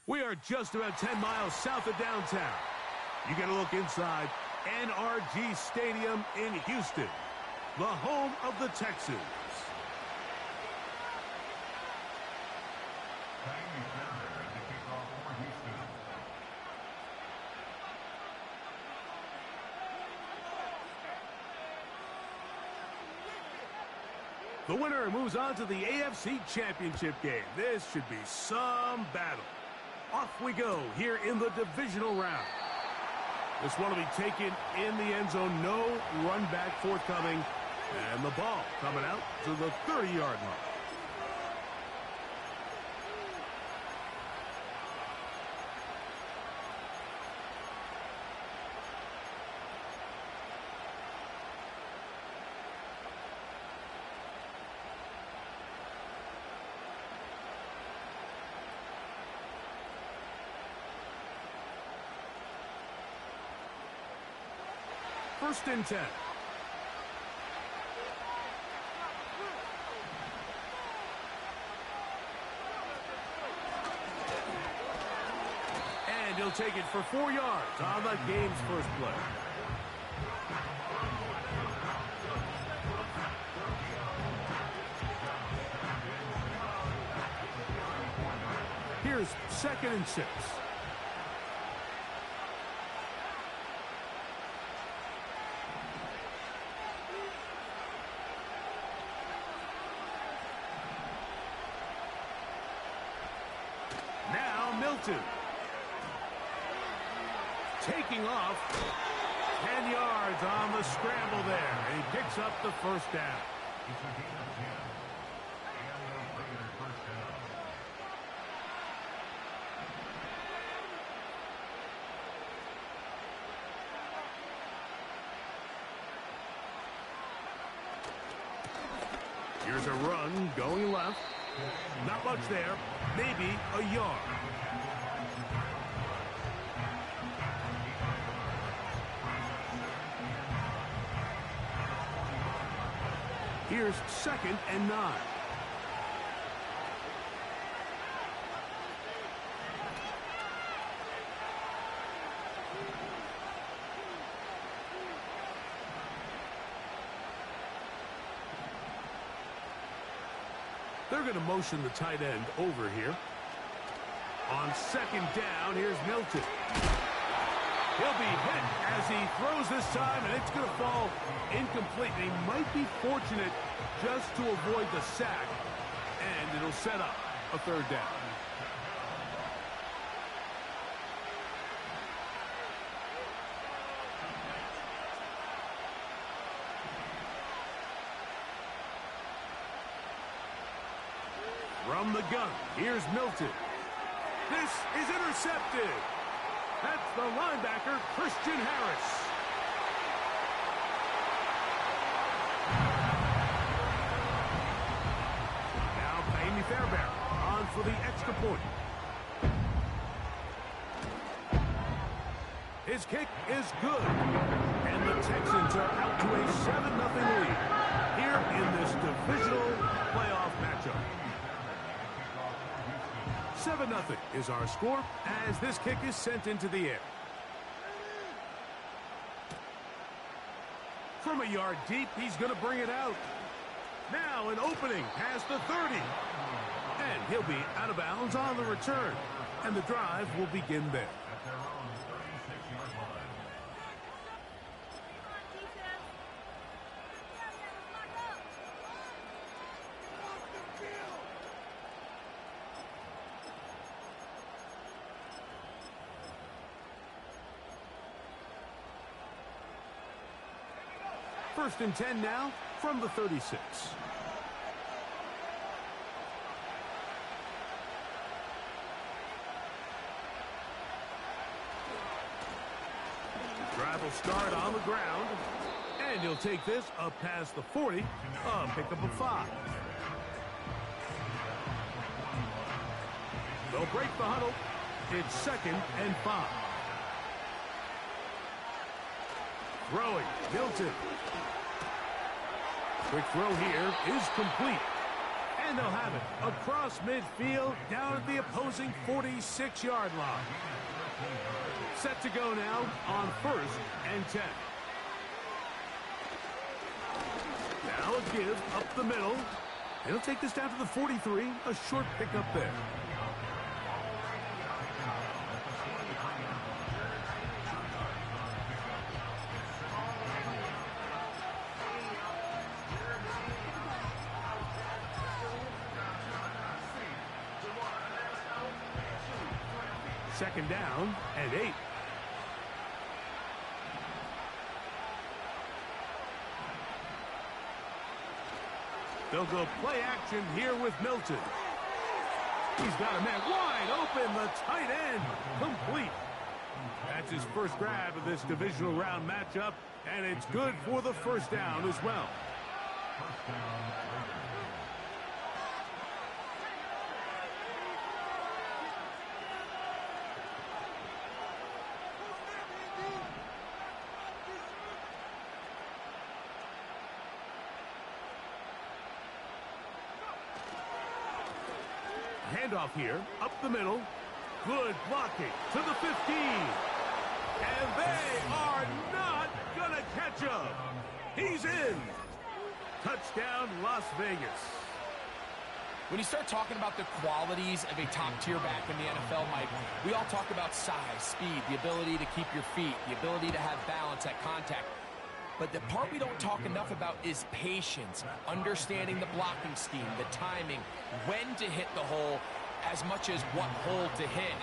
We are just about 10 miles south of downtown. You get a look inside NRG Stadium in Houston, the home of the Texans. The winner moves on to the AFC Championship game. This should be some battle. Off we go here in the divisional round. This one will be taken in the end zone. No run back forthcoming. And the ball coming out to the 30-yard line. First and 10. And he'll take it for 4 yards on the game's first play. Here's 2nd and 6. Taking off 10 yards on the scramble there, and he picks up the first down. Here's a run going left. Not much there, maybe a yard. Here's 2nd and 9. They're going to motion the tight end over here. On 2nd down, here's Milton. He'll be hit as he throws this time, and it's going to fall incomplete. They might be fortunate just to avoid the sack, and it'll set up a 3rd down. From the gun, here's Milton. This is intercepted. That's the linebacker, Christian Harris. Now Amy Fairbairn on for the extra point. His kick is good. And the Texans are out to a 7-0 lead here in this divisional playoff matchup. 7-0 is our score as this kick is sent into the air. From a yard deep, he's going to bring it out. Now an opening past the 30. And he'll be out of bounds on the return. And the drive will begin there. First and 10 now from the 36. Drive will start on the ground, and he'll take this up past the 40, a pickup of 5. They'll break the huddle. It's 2nd and 5. Throwing, Milton. Quick throw here is complete. And they'll have it across midfield, down at the opposing 46-yard line. Set to go now on 1st and 10. Now a give up the middle. It'll take this down to the 43. A short pickup there. Second down and 8. They'll go play action here with Milton. He's got a man wide open, the tight end, complete. That's his first grab of this divisional round matchup, and it's good for the first down as well. Handoff here, up the middle. Good blocking to the 15. And they are not going to catch up. He's in. Touchdown, Las Vegas. When you start talking about the qualities of a top-tier back in the NFL, Mike, we all talk about size, speed, the ability to keep your feet, the ability to have balance at contact. But the part we don't talk enough about is patience, understanding the blocking scheme, the timing, when to hit the hole, as much as what hole to hit.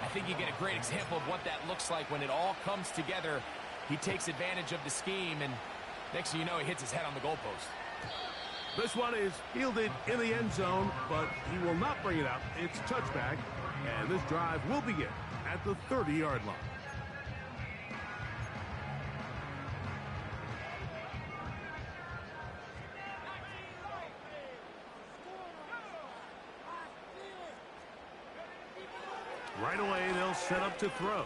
I think you get a great example of what that looks like when it all comes together. He takes advantage of the scheme, and next thing you know, he hits his head on the goalpost. This one is fielded in the end zone, but he will not bring it out. It's touchback, and this drive will begin at the 30-yard line. Right away, they'll set up to throw.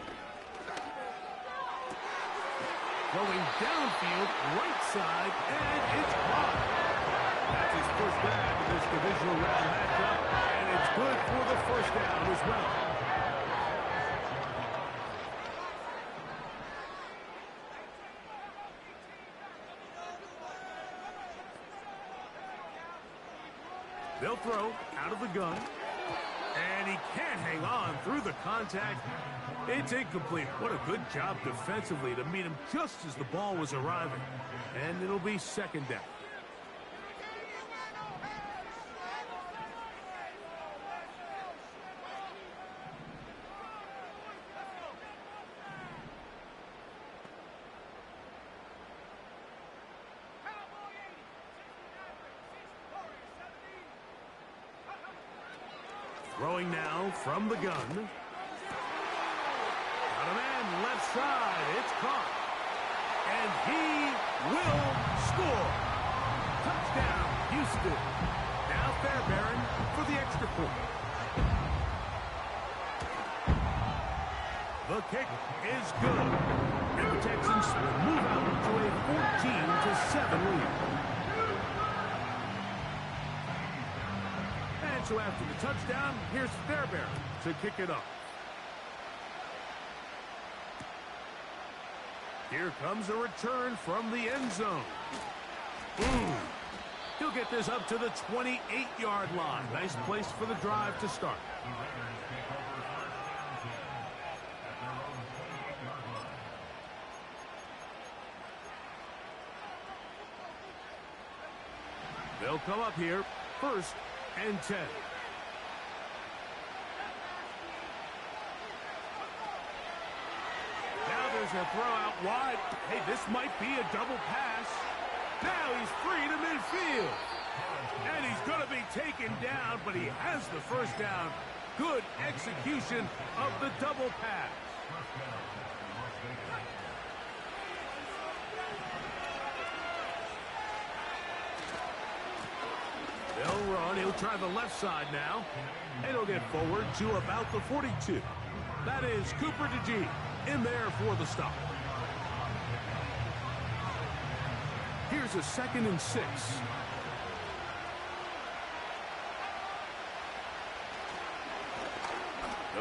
Going downfield, right side, and it's caught. That's his first grab in this divisional round matchup, and it's good for the first down as well. They'll throw out of the gun. And he can't hang on through the contact. It's incomplete. What a good job defensively to meet him just as the ball was arriving. And it'll be second down. Throwing now from the gun. Got a man left side. It's caught. And he will score. Touchdown, Houston. Now Fairbairn for the extra point. The kick is good. And the Texans will move out to a 14-7 lead. So after the touchdown, here's Fairbairn to kick it off. Here comes a return from the end zone. He'll get this up to the 28-yard line. Nice place for the drive to start. They'll come up here, 1st and 10. Now there's a throw out wide. Hey, this might be a double pass. Now he's free to midfield. And he's going to be taken down, but he has the first down. Good execution of the double pass. They'll run. He'll try the left side now. And he'll get forward to about the 42. That is Cooper DeGee in there for the stop. Here's a 2nd and 6.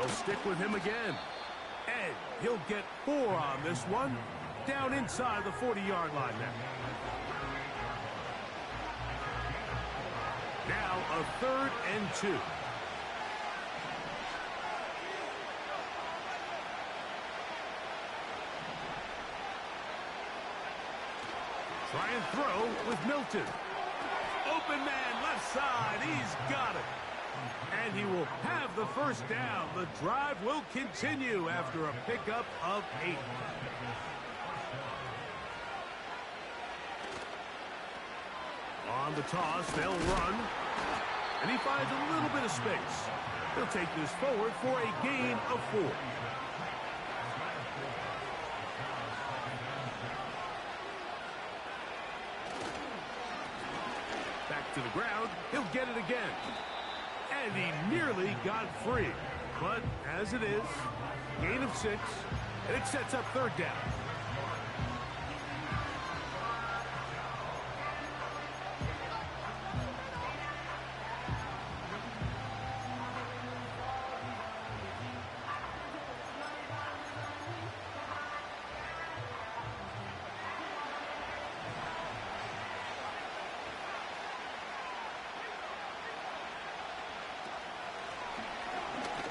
They'll stick with him again. And he'll get 4 on this one. Down inside the 40-yard line now. Now a 3rd and 2. Try and throw with Milton. Open man left side. He's got it. And he will have the first down. The drive will continue after a pickup of 8. On the toss, they'll run. And he finds a little bit of space. He'll take this forward for a gain of 4. Back to the ground. He'll get it again. And he nearly got free. But as it is, gain of 6. And it sets up 3rd down.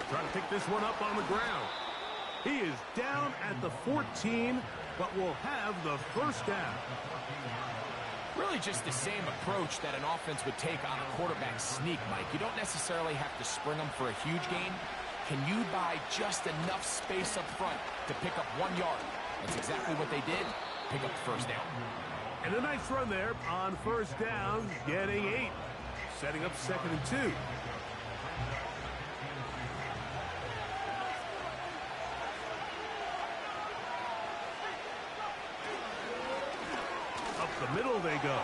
Trying to pick this one up on the ground. He is down at the 14, but will have the first down. Really just the same approach that an offense would take on a quarterback sneak, Mike. You don't necessarily have to spring them for a huge gain. Can you buy just enough space up front to pick up 1 yard? That's exactly what they did. Pick up the first down. And a nice run there on first down, getting 8. Setting up 2nd and 2. The middle they go.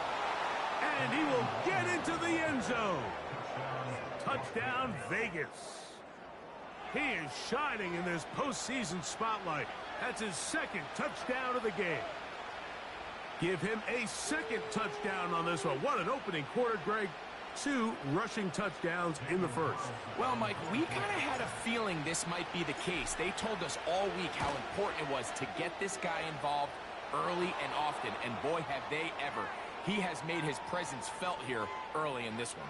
And he will get into the end zone. Touchdown, Vegas. He is shining in this postseason spotlight. That's his 2nd touchdown of the game. Give him a 2nd touchdown on this one. What an opening quarter, Greg. 2 rushing touchdowns in the first. Well, Mike, we kind of had a feeling this might be the case. They told us all week how important it was to get this guy involved early and often, and boy, have they ever. He has made his presence felt here early in this one.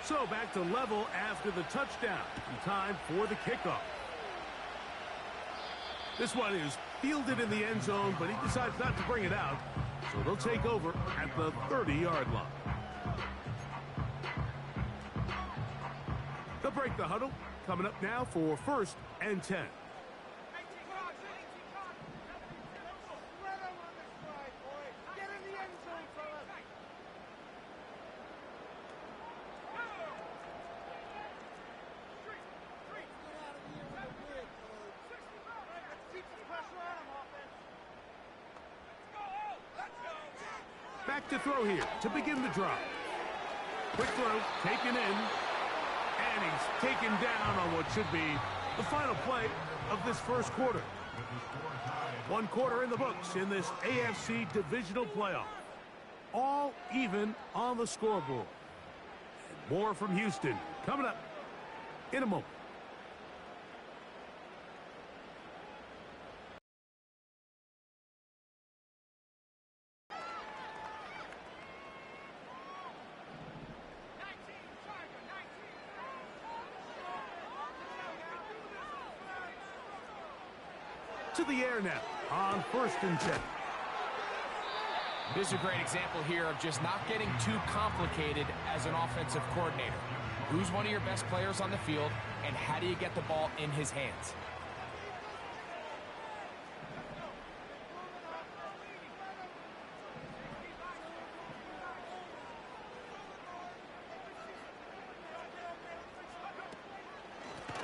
So back to level after the touchdown. Time for the kickoff. This one is fielded in the end zone, but he decides not to bring it out. So they'll take over at the 30-yard line. They'll break the huddle. Coming up now for 1st and 10. Back to throw here to begin the drive. Quick throw, taken in, and he's taken down on what should be the final play of this first quarter. 1 quarter in the books in this AFC divisional playoff. All even on the scoreboard. And more from Houston coming up in a moment. To the air now on 1st and 10. This is a great example here of just not getting too complicated as an offensive coordinator. Who's one of your best players on the field, and how do you get the ball in his hands?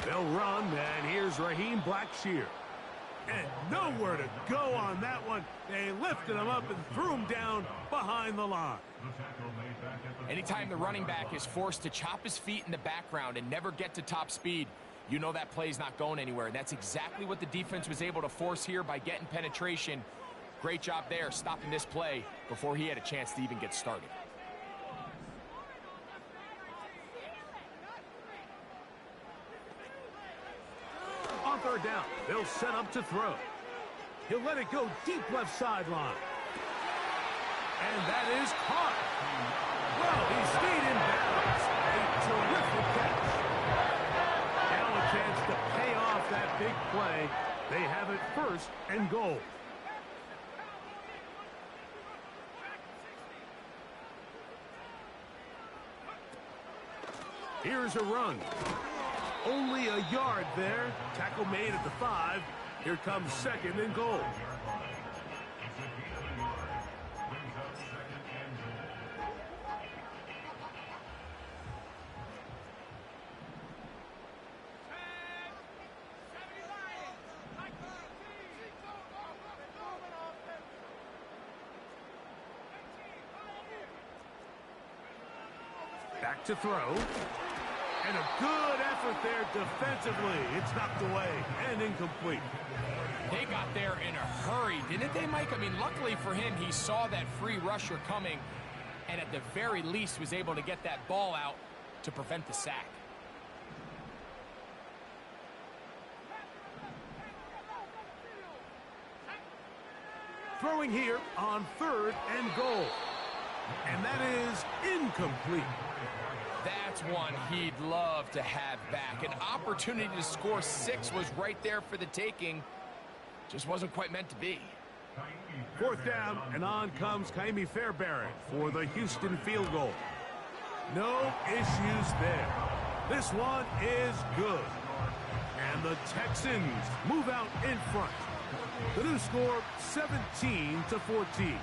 They'll run, and here's Raheem Blackshear. And nowhere to go on that one. They lifted him up and threw him down behind the line. Anytime the running back is forced to chop his feet in the background and never get to top speed, you know that play's not going anywhere. And that's exactly what the defense was able to force here by getting penetration. Great job there, stopping this play before he had a chance to even get started. On third down, they'll set up to throw. He'll let it go deep left sideline. And that is caught. Well, he stayed in bounds. A terrific catch. Now a chance to pay off that big play. They have it first and goal. Here's a run. Only a yard there. Tackle made at the 5. Here comes second and goal. Back to throw. And a good effort there defensively. It's knocked away and incomplete. They got there in a hurry, didn't they, Mike? I mean, luckily for him, he saw that free rusher coming and at the very least was able to get that ball out to prevent the sack. Throwing here on third and goal. And that is incomplete. That's one he'd love to have back. An opportunity to score 6 was right there for the taking. Just wasn't quite meant to be. Fourth down, and on comes Kaimi Fairbairn for the Houston field goal. No issues there. This one is good. And the Texans move out in front. The new score, 17-14.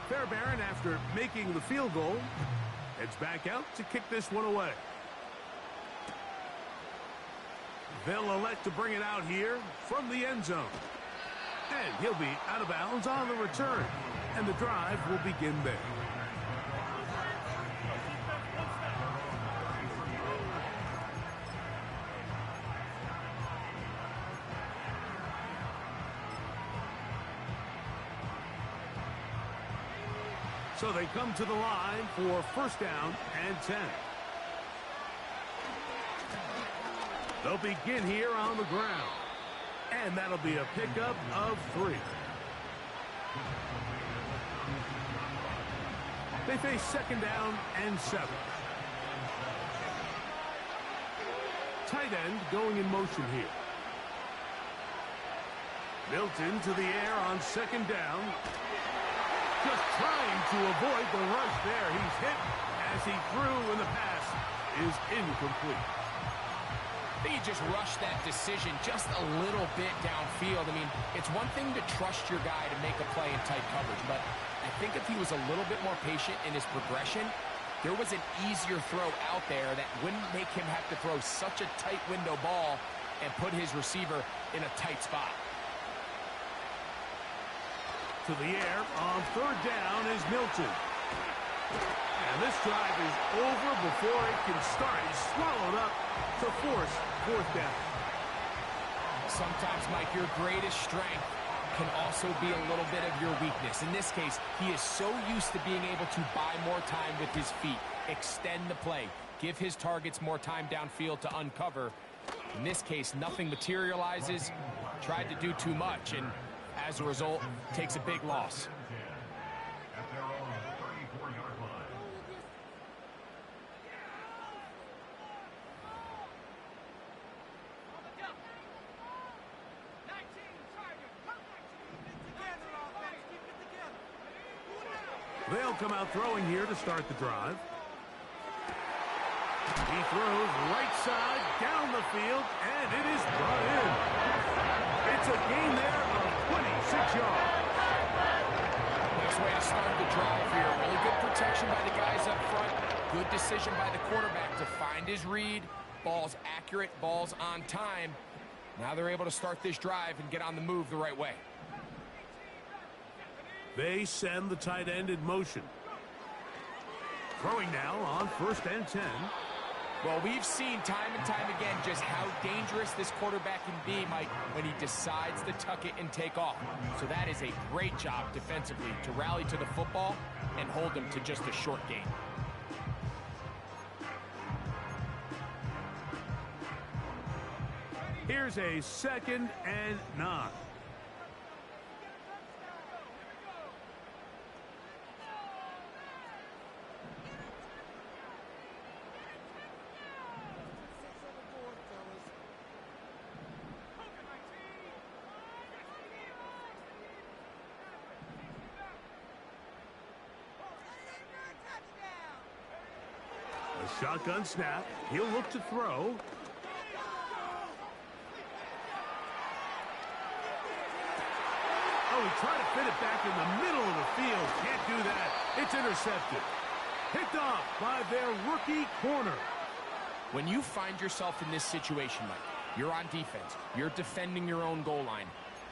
Fairbairn, after making the field goal, heads back out to kick this one away. They'll elect to bring it out here from the end zone. And he'll be out of bounds on the return. And the drive will begin there. So they come to the line for first down and 10. They'll begin here on the ground. And that'll be a pickup of 3. They face second down and 7. Tight end going in motion here. Milton to the air on second down. Just trying to avoid the rush there. He's hit as he threw, and the pass is incomplete. I think he just rushed that decision just a little bit downfield. I mean, it's one thing to trust your guy to make a play in tight coverage, but I think if he was a little bit more patient in his progression, there was an easier throw out there that wouldn't make him have to throw such a tight window ball and put his receiver in a tight spot. To the air on third down is Milton. And this drive is over before it can start. He's swallowed up to force fourth down. Sometimes, Mike, your greatest strength can also be a little bit of your weakness. In this case, he is so used to being able to buy more time with his feet, extend the play, give his targets more time downfield to uncover. In this case, nothing materializes, tried to do too much, and as a result, takes a big loss. They'll come out throwing here to start the drive. He throws right side down the field, and it is brought in. It's a gain there of 26 yards. start the drive here. Really good protection by the guys up front. Good decision by the quarterback to find his read. Ball's accurate, ball's on time. Now they're able to start this drive and get on the move the right way. They send the tight end in motion. Throwing now on 1st and 10. Well, we've seen time and time again just how dangerous this quarterback can be, Mike, when he decides to tuck it and take off. So that is a great job defensively to rally to the football and hold him to just a short gain. Here's a 2nd and 9. A shotgun snap. He'll look to throw. Oh, he tried to fit it back in the middle of the field. Can't do that. It's intercepted. Picked off by their rookie corner. When you find yourself in this situation, Mike, you're on defense. You're defending your own goal line.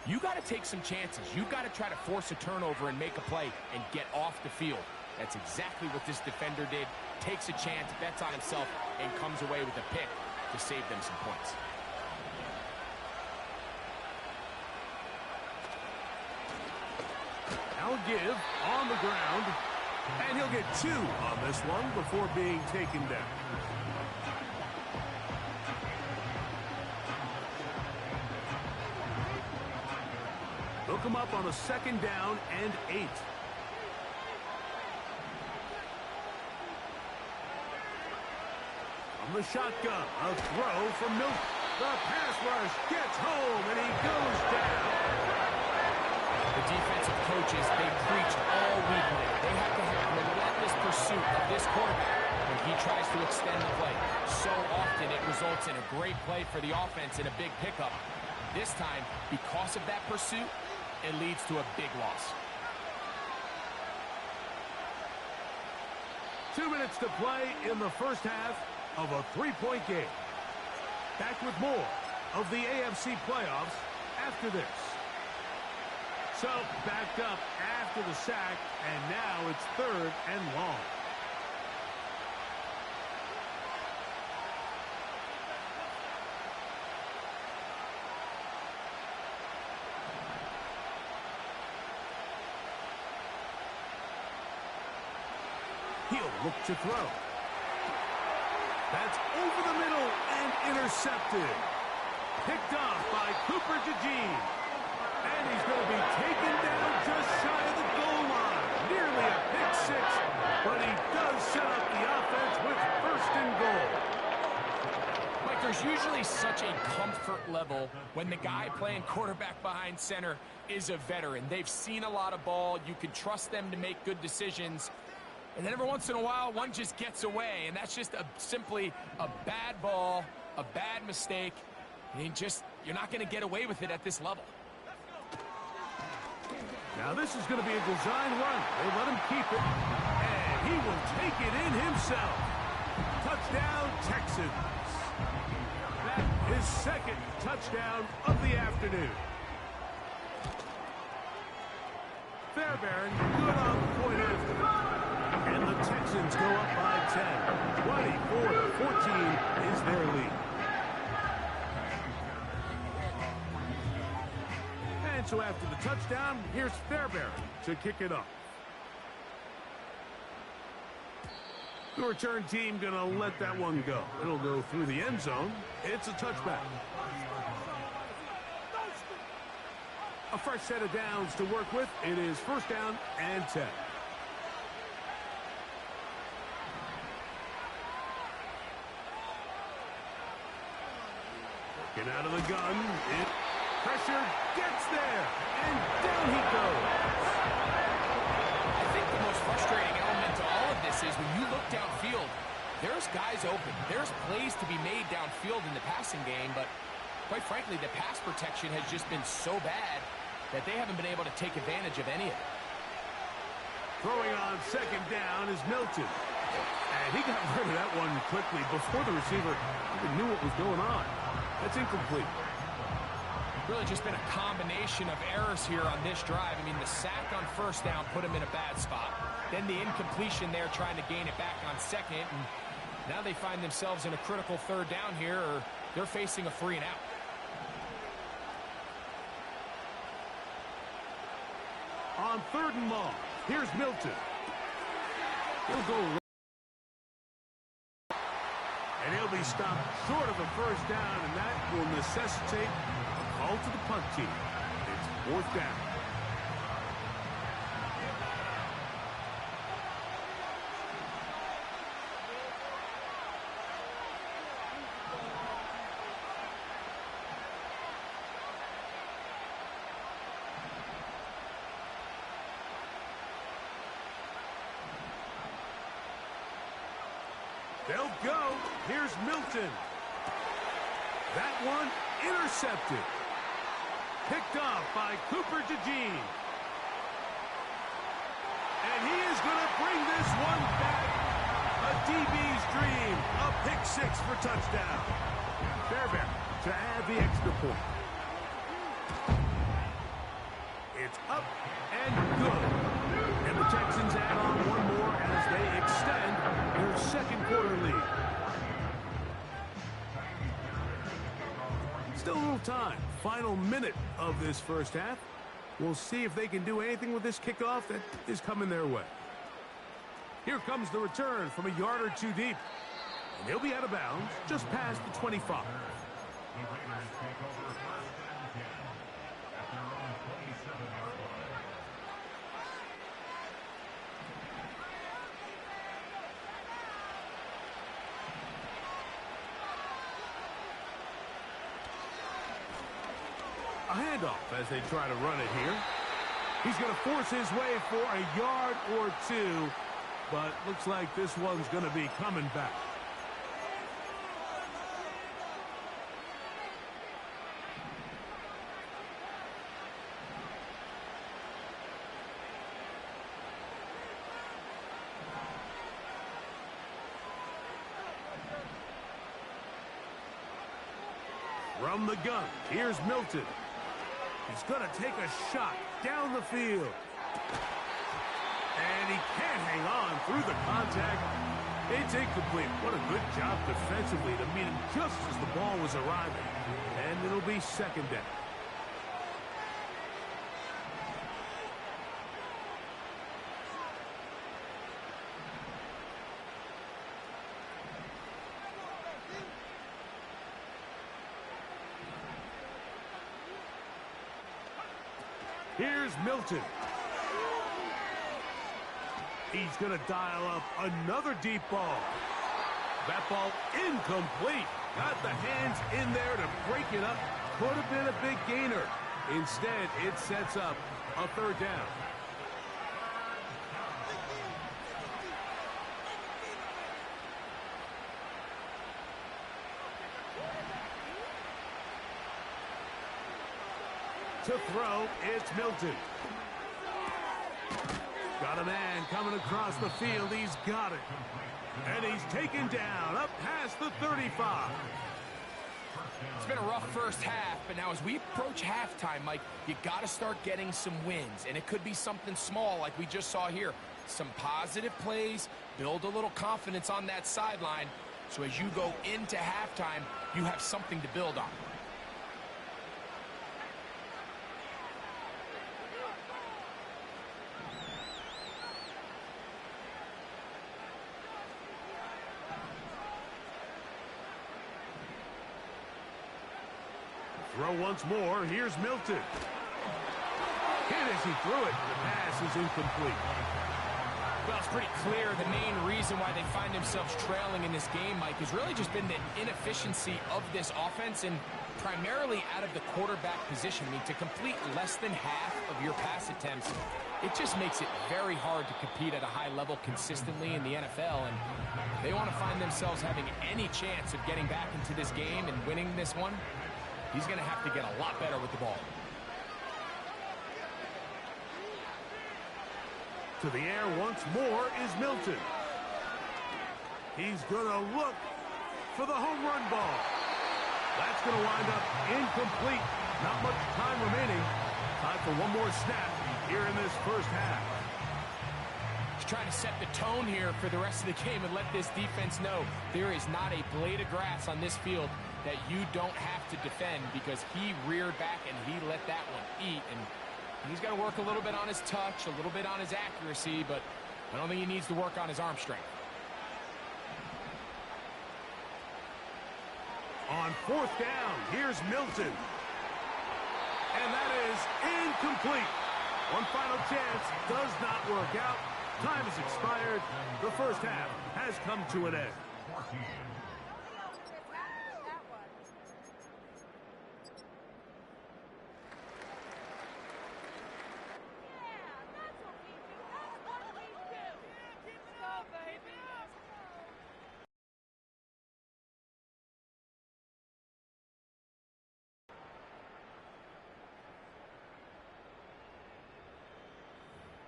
You got to take some chances. You got to try to force a turnover and make a play and get off the field. That's exactly what this defender did. Takes a chance, bets on himself, and comes away with a pick to save them some points. Now give on the ground, and he'll get 2 on this one before being taken down. Hook him up on a 2nd down and 8. From the shotgun, a throw from Milton. The pass rush gets home, and he goes down. The defensive coaches, they preach all week. They have to have relentless pursuit of this quarterback when he tries to extend the play. So often it results in a great play for the offense and a big pickup. This time, because of that pursuit, it leads to a big loss. 2 minutes to play in the first half of a 3-point game. Back with more of the AFC playoffs after this. So, backed up after the sack, and now it's 3rd and long. He'll look to throw. That's over the middle and intercepted. Picked off by Cooper DeJean. And he's going to be taken down just shy of the goal line. Nearly a pick 6, but he does set up the offense with 1st and goal. Mike, there's usually such a comfort level when the guy playing quarterback behind center is a veteran. They've seen a lot of ball. You can trust them to make good decisions. And then every once in a while, one just gets away, and that's just simply a bad ball, a bad mistake, and you're not going to get away with it at this level. Now this is going to be a design run. They let him keep it, and he will take it in himself. Touchdown, Texans. That is 2nd touchdown of the afternoon. Fairbairn good on the point after. And the Texans go up by 10. 24-14 is their lead. And so after the touchdown, here's Fairbairn to kick it off. The return team going to let that one go. It'll go through the end zone. It's a touchback. A fresh set of downs to work with. It is 1st down and 10. Get out of the gun. Pressure gets there. And down he goes. I think the most frustrating element to all of this is when you look downfield, there's guys open. There's plays to be made downfield in the passing game, but quite frankly, the pass protection has just been so bad that they haven't been able to take advantage of any of it. Throwing on second down is Milton. And he got rid of that one quickly before the receiver even knew what was going on. That's incomplete. Really just been a combination of errors here on this drive. I mean, the sack on first down put him in a bad spot. Then the incompletion there trying to gain it back on second. And now they find themselves in a critical third down here, or they're facing a 3 and out. On 3rd and long, here's Milton. He'll go right. And he'll be stopped short of a first down, and that will necessitate a call to the punt team. It's 4th down. They'll go. Here's Milton. That one intercepted. Picked off by Cooper DeJean. And he is going to bring this one back. A DB's dream. A pick 6 for touchdown. Fairbairn to add the extra point. It's up and good. And the Texans add on one more as they extend their 2nd quarter lead. Still a little time. Final minute of this first half. We'll see if they can do anything with this kickoff that is coming their way. Here comes the return from a yard or 2 deep. And he'll be out of bounds just past the 25. A handoff as they try to run it here. He's going to force his way for a yard or 2, but looks like this one's going to be coming back. From the gun, here's Milton. He's going to take a shot down the field. And he can't hang on through the contact. It's incomplete. What a good job defensively to meet him just as the ball was arriving. And it'll be 2nd down. Here's Milton. He's going to dial up another deep ball. That ball incomplete. Got the hands in there to break it up. Could have been a big gainer. Instead, it sets up a 3rd down. To throw, it's Milton. Got a man coming across the field. He's got it. And he's taken down up past the 35. It's been a rough first half, but now as we approach halftime, Mike, you got to start getting some wins. And it could be something small like we just saw here. Some positive plays, build a little confidence on that sideline. So as you go into halftime, you have something to build on. Throw once more. Here's Milton. Hit as he threw it. The pass is incomplete. Well, it's pretty clear the main reason why they find themselves trailing in this game, Mike, has really just been the inefficiency of this offense and primarily out of the quarterback position. I mean, to complete less than half of your pass attempts, it just makes it very hard to compete at a high level consistently in the NFL. And they want to find themselves having any chance of getting back into this game and winning this one. He's going to have to get a lot better with the ball. To the air once more is Milton. He's going to look for the home run ball. That's going to wind up incomplete. Not much time remaining. Time for one more snap here in this first half. He's trying to set the tone here for the rest of the game and let this defense know there is not a blade of grass on this field that you don't have to defend, because he reared back and he let that one eat. And he's got to work a little bit on his touch, a little bit on his accuracy, but I don't think he needs to work on his arm strength. On fourth down, here's Milton. And that is incomplete. One final chance does not work out. Time has expired. The first half has come to an end.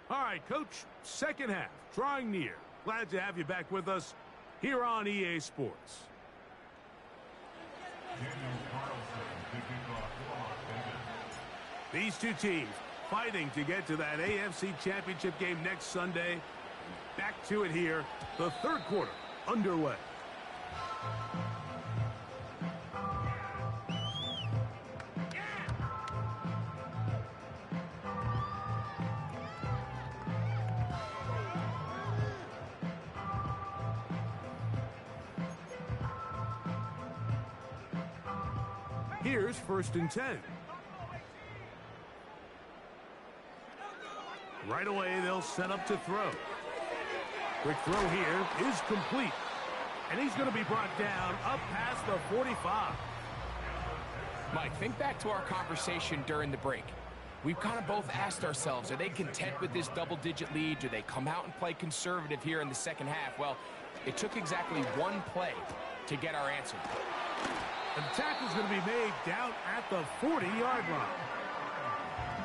All right, Coach, second half, drawing near. Glad to have you back with us here on EA Sports. These two teams fighting to get to that AFC Championship game next Sunday. Back to it here, the third quarter underway. Here's 1st and 10. Right away, they'll set up to throw. Quick throw here is complete. And he's going to be brought down up past the 45. Mike, think back to our conversation during the break. We've kind of both asked ourselves, are they content with this double-digit lead? Do they come out and play conservative here in the second half? Well, it took exactly one play to get our answer. And the tackle's going to be made down at the 40-yard line.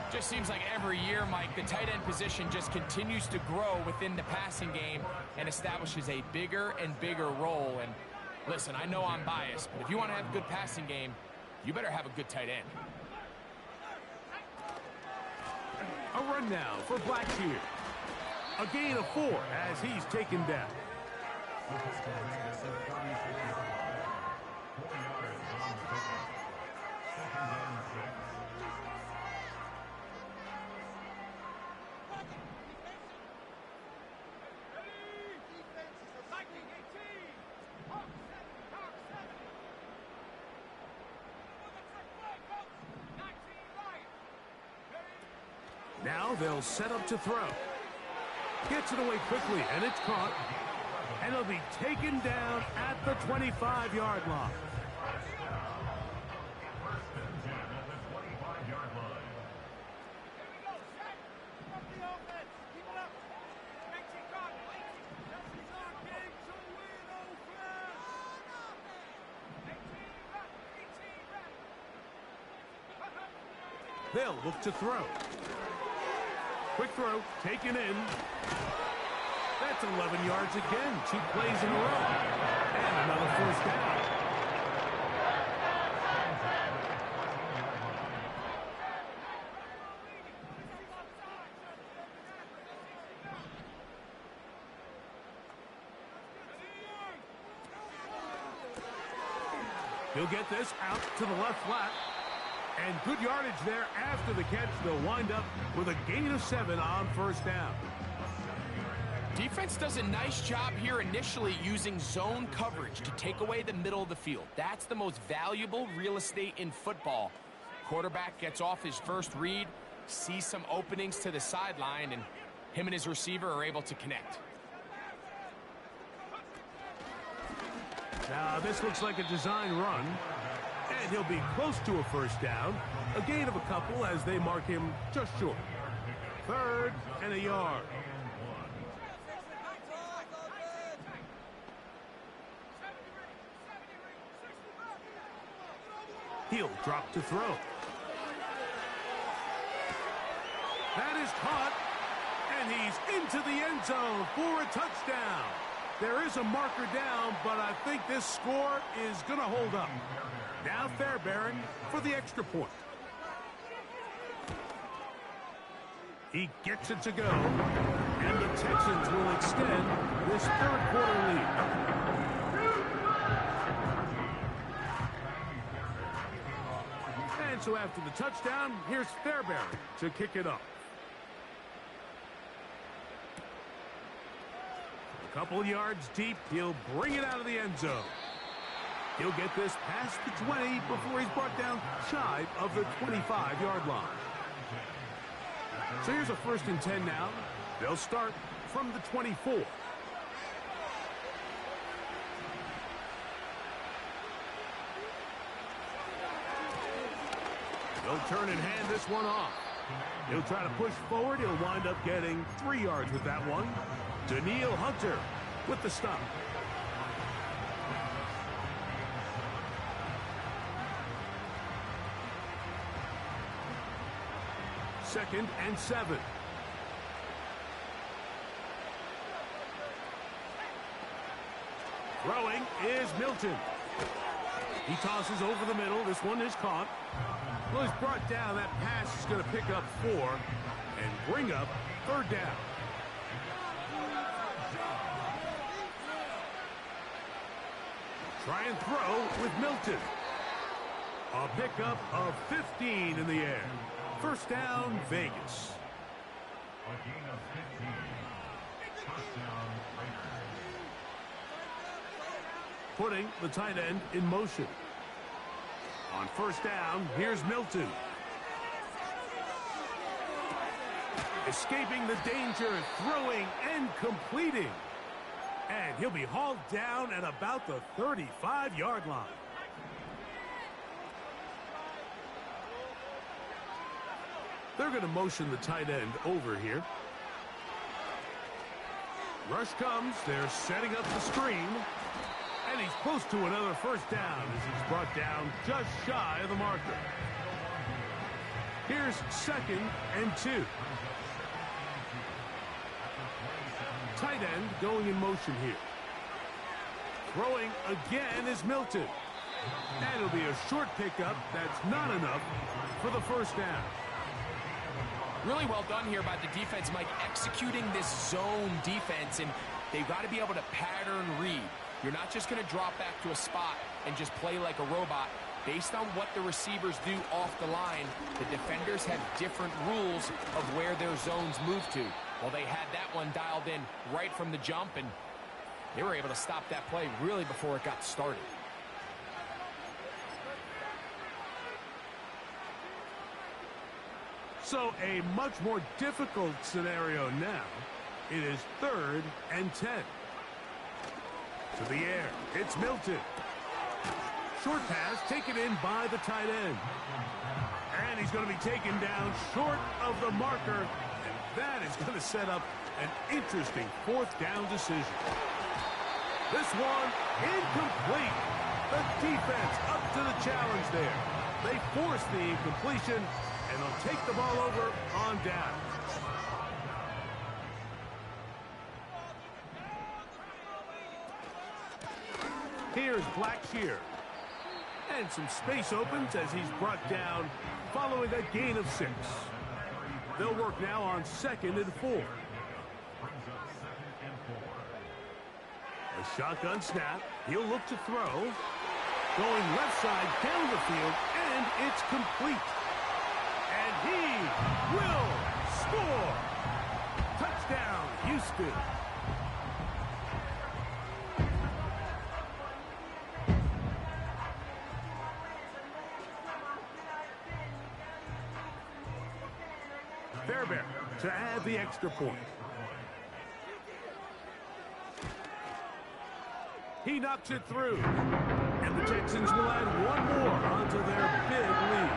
Just seems like every year, Mike, the tight end position just continues to grow within the passing game and establishes a bigger and bigger role. And listen, I know I'm biased, but if you want to have a good passing game, you better have a good tight end. A run now for Blackshear. A gain of 4 as he's taken down. Now they'll set up to throw. Gets it away quickly, and it's caught. And it'll be taken down at the 25-yard line. They'll look to throw. Quick throw, taken in. That's 11 yards again. 2 plays in a row. And another first down. He'll get this out to the left flat. And good yardage there after the catch. They'll wind up with a gain of 7 on first down. Defense does a nice job here initially using zone coverage to take away the middle of the field. That's the most valuable real estate in football. Quarterback gets off his first read, sees some openings to the sideline, and him and his receiver are able to connect. Now this looks like a design run. And he'll be close to a first down. A gain of a couple as they mark him just short. 3rd and a yard. He'll drop to throw. That is caught. And he's into the end zone for a touchdown. There is a marker down, but I think this score is going to hold up. Now Fairbairn for the extra point. He gets it to go, and the Texans will extend this third quarter lead. And so after the touchdown, here's Fairbairn to kick it up. A couple yards deep, he'll bring it out of the end zone. He'll get this past the 20 before he's brought down shy of the 25-yard line. So here's a 1st and 10 now. They'll start from the 24. They'll turn and hand this one off. He'll try to push forward. He'll wind up getting 3 yards with that one. Daniil Hunter with the stop. Second and 7. Throwing is Milton. He tosses over the middle. This one is caught. Well, he's brought down. That pass is going to pick up 4 and bring up 3rd down. Try and throw with Milton. A pickup of 15 in the air. 1st down, Vegas. A gain of 15. Touchdown, Raiders. Putting the tight end in motion. On 1st down, here's Milton. Escaping the danger, throwing and completing. And he'll be hauled down at about the 35-yard line. They're going to motion the tight end over here. Rush comes. They're setting up the screen. And he's close to another 1st down as he's brought down just shy of the marker. Here's 2nd and 2. Tight end going in motion here. Throwing again is Milton. And it'll be a short pickup. That's not enough for the 1st down. Really well done here by the defense, Mike, executing this zone defense, and they've got to be able to pattern read. You're not just going to drop back to a spot and just play like a robot. Based on what the receivers do off the line, the defenders have different rules of where their zones move to. Well, they had that one dialed in right from the jump, and they were able to stop that play really before it got started. So a much more difficult scenario now. It is 3rd and 10. To the air. It's Milton. Short pass taken in by the tight end. And he's going to be taken down short of the marker. And that is going to set up an interesting 4th down decision. This one incomplete. The defense up to the challenge there. They force the incompletion, and they'll take the ball over on down. Here's Blackshear. And some space opens as he's brought down following a gain of 6. They'll work now on 2nd and 4. A shotgun snap. He'll look to throw. Going left side down the field, and it's complete. And he will score. Touchdown, Houston. Fairbairn to add the extra point. He knocks it through. And the Texans will add one more onto their big lead.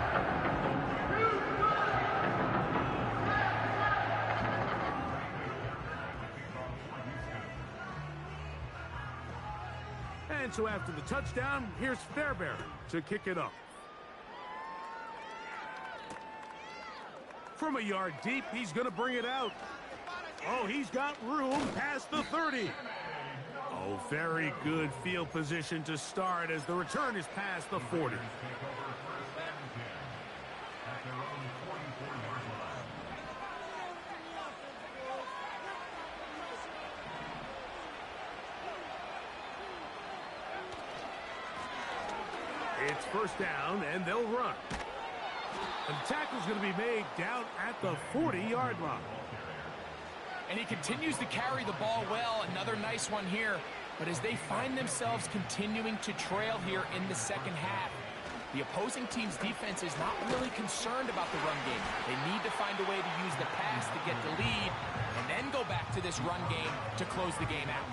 And so after the touchdown, here's Fairbairn to kick it up. From a yard deep, he's going to bring it out. Oh, he's got room past the 30. Oh, very good field position to start as the return is past the 40. It's first down, and they'll run. And the tackle's going to be made down at the 40-yard line. And he continues to carry the ball well. Another nice one here. But as they find themselves continuing to trail here in the second half, the opposing team's defense is not really concerned about the run game. They need to find a way to use the pass to get the lead and then go back to this run game to close the game out.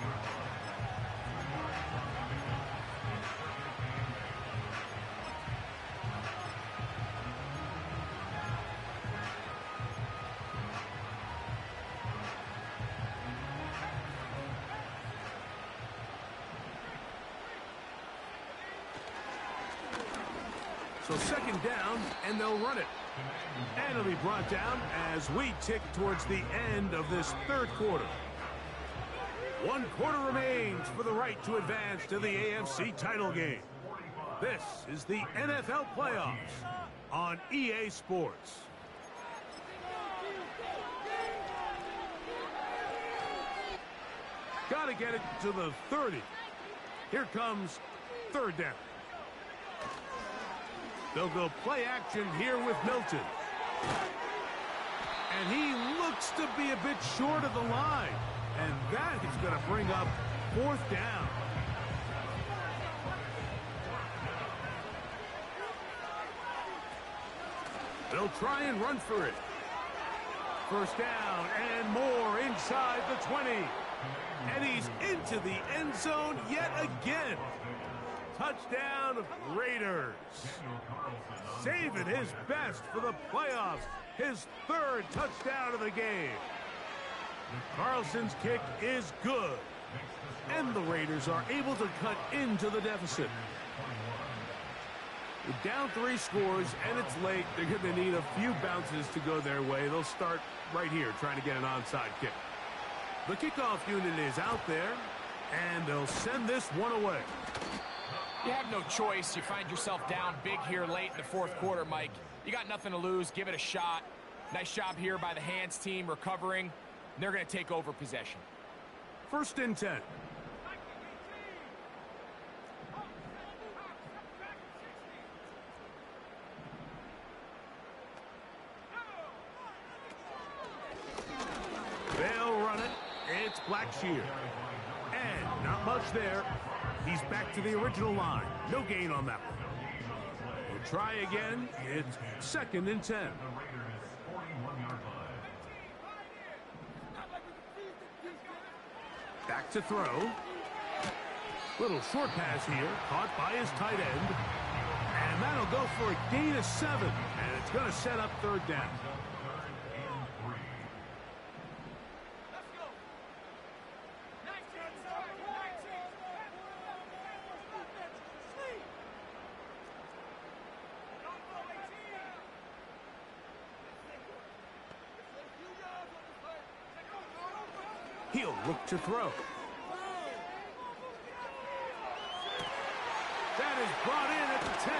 So second down, and they'll run it. And it'll be brought down as we tick towards the end of this third quarter. 1 quarter remains for the right to advance to the AFC title game. This is the NFL playoffs on EA Sports. Got to get it to the 30. Here comes third down. They'll go play action here with Milton. And he looks to be a bit short of the line. And that is going to bring up fourth down. They'll try and run for it. First down and more inside the 20. And he's into the end zone yet again. Touchdown, Raiders. Saving his best for the playoffs. His third touchdown of the game. Carlson's kick is good. And the Raiders are able to cut into the deficit. With down 3 scores and it's late, they're going to need a few bounces to go their way. They'll start right here trying to get an onside kick. The kickoff unit is out there, and they'll send this one away. You have no choice. You find yourself down big here late in the fourth quarter, Mike. You got nothing to lose. Give it a shot. Nice job here by the hands team recovering. They're going to take over possession. First and 10. They'll run it. It's Blackshear. And not much there. He's back to the original line. No gain on that one. We'll try again. It's second and 10. Back to throw. Little short pass here. Caught by his tight end. And that'll go for a gain of 7. And it's going to set up third down. He'll look to throw. That is brought in at the 10.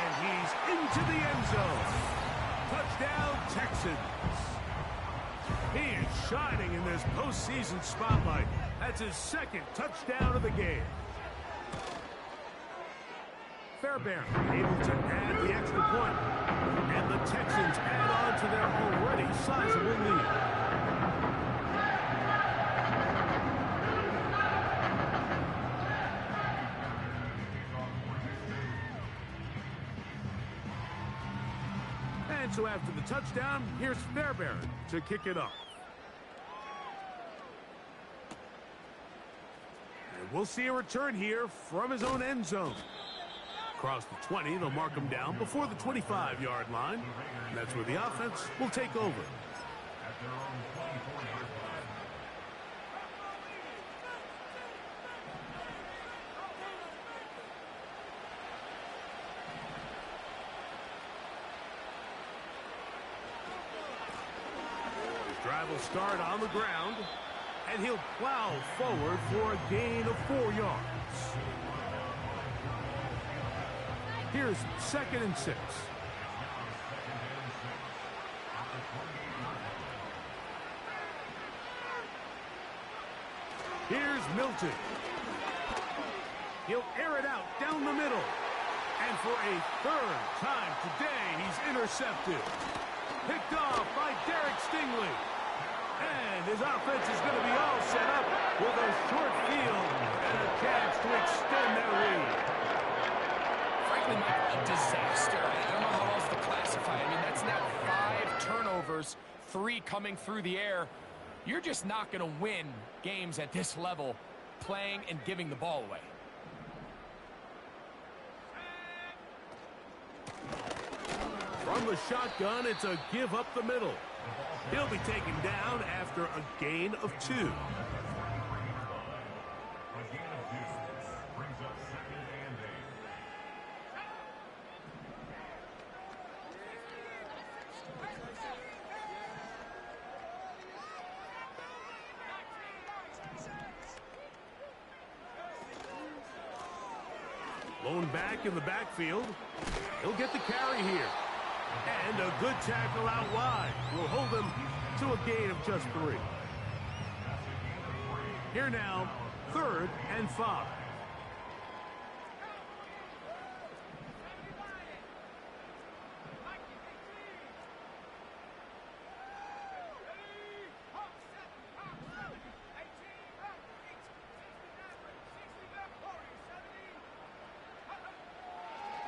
And he's into the end zone. Touchdown, Texans. He is shining in this postseason spotlight. That's his second touchdown of the game. Fairbairn able to add the extra point. And the Texans add on to their already sizable lead. And so after the touchdown, here's Fairbairn to kick it off. And we'll see a return here from his own end zone. Across the 20, they'll mark him down before the 25-yard line. And that's where the offense will take over. At their own 24-yard line. Drive will start on the ground, and he'll plow forward for a gain of 4 yards. Here's 2nd and 6. Here's Milton. He'll air it out down the middle. And for a 3rd time today, he's intercepted. Picked off by Derek Stingley. And his offense is going to be all set up with a short field and a chance to extend their lead. Frankly, Mike, a disaster. I don't know how else to classify it. I mean, that's now 5 turnovers, 3 coming through the air. You're just not going to win games at this level playing and giving the ball away. From the shotgun, it's a give up the middle. He'll be taken down after a gain of 2. A gain of 2 brings up 2nd and 8. Lone back in the backfield. He'll get the carry here. And a good tackle out wide will hold him to a gain of just 3. Here now, 3rd and 5.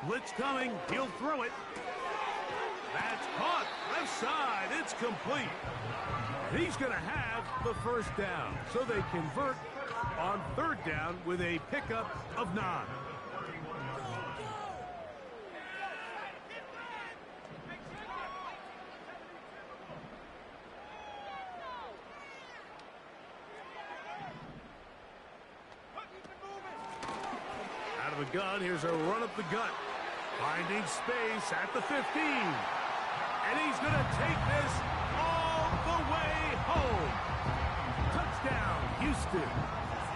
Blitz coming. He'll throw it. That's caught. Left side. It's complete. He's going to have the 1st down. So they convert on 3rd down with a pickup of 9. Out of the gun. Here's a run up the gut. Finding space at the 15. And he's going to take this all the way home. Touchdown, Houston.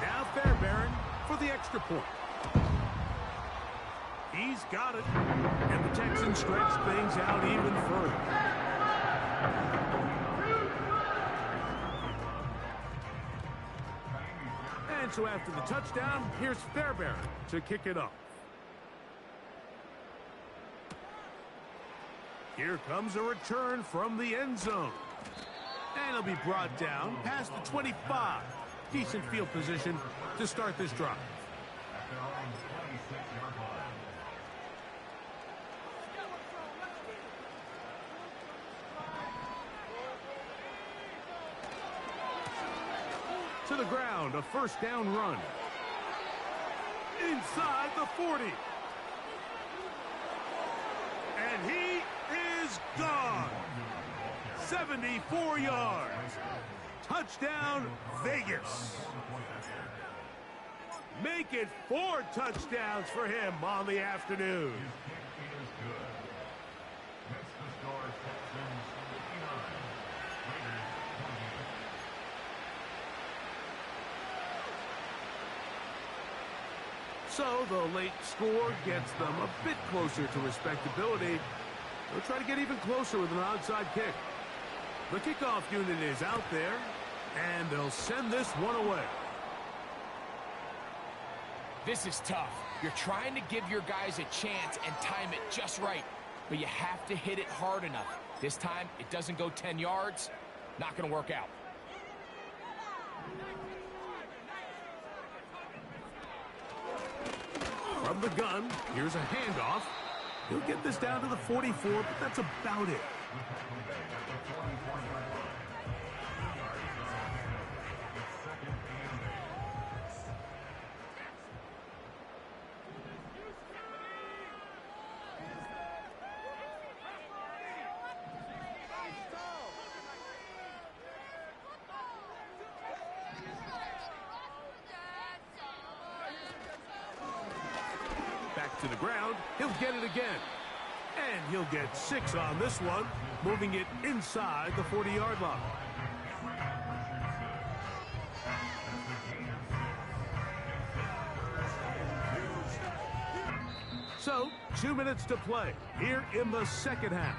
Now Fairbairn for the extra point. He's got it. And the Texans stretch things out even further. And so after the touchdown, here's Fairbairn to kick it off. Here comes a return from the end zone. And he'll be brought down past the 25. Decent field position to start this drive. At their own 26-yard line. To the ground, a 1st down run. Inside the 40. And he is gone. 74 yards. Touchdown, Vegas. Make it 4 touchdowns for him on the afternoon. His kick is good. Next to score, Texans 59. Raiders 28. So the late score gets them a bit closer to respectability. They'll try to get even closer with an onside kick. The kickoff unit is out there, and they'll send this one away. This is tough. You're trying to give your guys a chance and time it just right, but you have to hit it hard enough. This time, it doesn't go 10 yards. Not going to work out. From the gun, here's a handoff. He'll get this down to the 44, but that's about it. Back to the ground. He'll get it again. And he'll get 6 on this one, moving it inside the 40-yard line. So, 2 minutes to play here in the second half.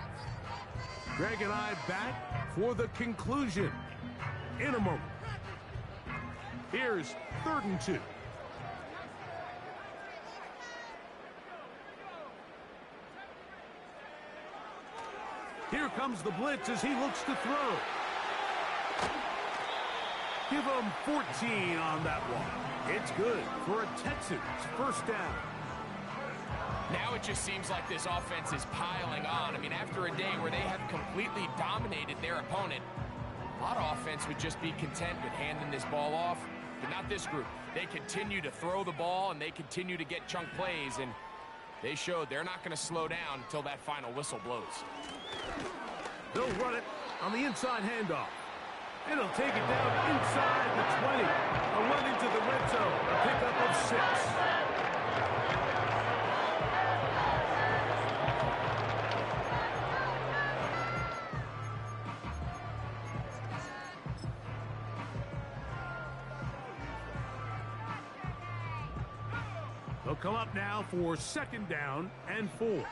Greg and I back for the conclusion in a moment. Here's 3rd and 2. Here comes the blitz as he looks to throw. Give him 14 on that one. It's good for a Texans first down. Now it just seems like this offense is piling on. I mean, after a day where they have completely dominated their opponent, a lot of offense would just be content with handing this ball off. But not this group. They continue to throw the ball, and they continue to get chunk plays, and they showed they're not going to slow down until that final whistle blows. They'll run it on the inside handoff. And he'll take it down inside the 20. A run into the red zone. A pickup of 6. They'll come up now for 2nd down and 4.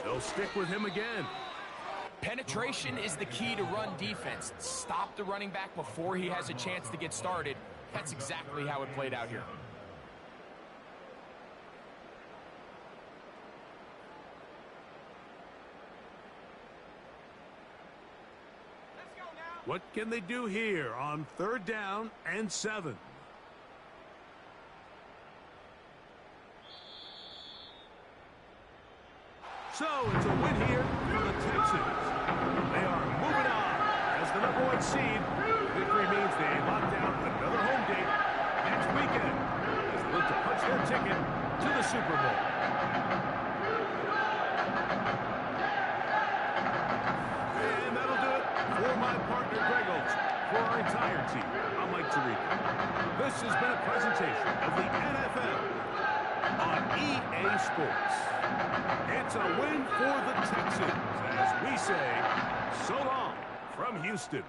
They'll stick with him again. Penetration is the key to run defense. Stop the running back before he has a chance to get started. That's exactly how it played out here. What can they do here on 3rd down and 7? So it's a win here for the Texans. They are moving on as the #1 seed. Victory means they lock down another home date next weekend as they look to punch their ticket to the Super Bowl. And that'll do it for my partner, Greg Olson. For our entire team, I'm Mike Tirico. This has been a presentation of the NFL on EA Sports. It's a win for the Texans as we say so long from Houston.